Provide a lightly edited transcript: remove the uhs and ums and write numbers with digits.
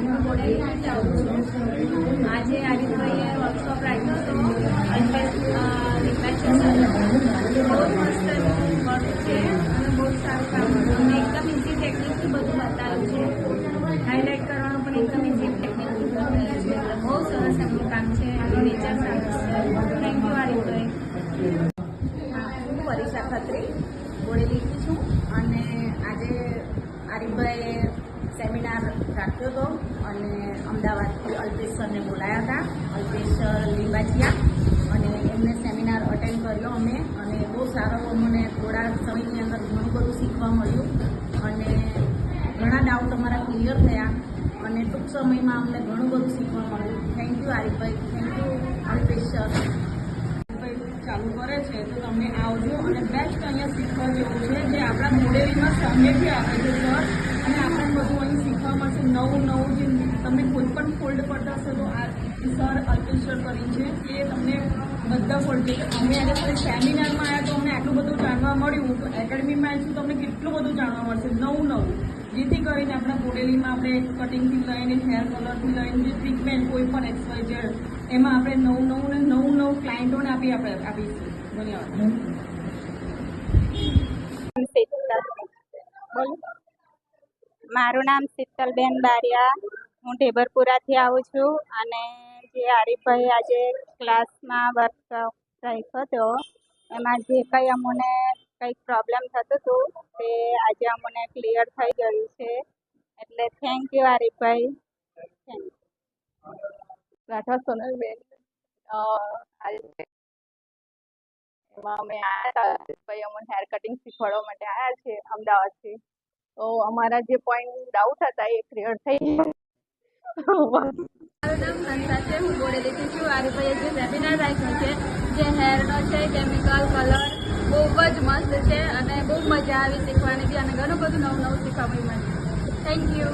હું બોડેલીથી આવું છું. આજે આરિફભાઈએ વર્કશોપ રાખ્યો હતો. અલ્પેશ લિંબાચિયા સર બહુ જ મસ્ત વર્ક છે અને બહુ જ સારું કામ હતું. અને એકદમ ઇઝી ટેકનિકથી બધું બતાવ્યું છે. હાઇલાઇટ કરવાનું પણ એકદમ ઇઝી ટેકનિકથી બતાવ્યું છે. એટલે બહુ સરસ એમનું કામ છે. એનું નેચર સારું છે. થેન્ક યુ આરિફભાઈ. હું પરીક્ષા ખત્રી બોડેલીથી છું અને આજે આરિફભાઈએ સેમિનાર રાખ્યો હતો અને અમદાવાદથી અલ્પેશ સરને બોલાયા હતા, અલ્પેશ લિંબાચિયા, અને એમને સેમિનાર અટેન્ડ કર્યો અમે અને બહુ સારો અમને થોડા સમયની અંદર ઘણું બધું શીખવા મળ્યું અને ઘણા ડાઉટ અમારા ક્લિયર થયા અને ટૂંક સમયમાં અમને ઘણું બધું શીખવા મળ્યું. થેન્ક યુ આરિફભાઈ, થેન્ક યુ અલ્પેશ સર. ચાલુ કરે છે તો તમે આવજો અને બેસ્ટ અહીંયા શીખવા જેવું છે જે આપણા મોડેલમાં સામેથી આવે છે સર, અને આપણને બધું અહીં શીખવા મળશે નવું જે તમે કોઈ પણ ફોલ્ડ કરતા હશો તો આ સર અલ્પેશ સર કરી છે એ તમને બધા ફોલ્ડ અમે આજે ખાલી સેમિનારમાં આવ્યા તો અમને આટલું બધું જાણવા મળ્યું. તો એકેડમીમાં આવીશું તો અમને કેટલું બધું જાણવા મળશે નવું જેથી કરીને આપણા બોડેલીમાં આપણે કટિંગથી લઈને હેર કલરથી લઈને જે ટ્રીટમેન્ટ કોઈ પણ એક્સવાય જેડ એમાં આપણે નવું ક્લાયન્ટોને આપીશું. ધન્યવાદ. મારું નામ શીતલબેન બારિયા. હું ઢેબરપુરાથી આવું છું અને જે આરિફભાઈ આજે ક્લાસમાં વર્કશોપ રાખ્યો હતો એમાં જે કંઈ અમને કંઈક પ્રોબ્લેમ થતું હતું તે આજે અમને ક્લિયર થઈ ગયું છે. એટલે થેન્ક યુ આરિફભાઈ. Thank you. રાઠવા સોનલબેન. એમાં અમે આવ્યા હતા ભાઈ, અમને હેર કટિંગ શીખવાડવા માટે આવ્યા છે અમદાવાદથી. તો અમારા જે પોઈન્ટ ડાઉટ હતા એ ક્લિયર થઈ ગયા. મારું નામ હંસા છે. હું બોડેલીથી છું. આરિફભાઈએ જે સેમિનાર રાખ્યો છે જે હેરનો છે, કેમિકલ કલર બહુ જ મસ્ત છે અને બહુ મજા આવી શીખવાની બી અને ઘણું બધું નવું શીખવા મળ્યું. Thank you.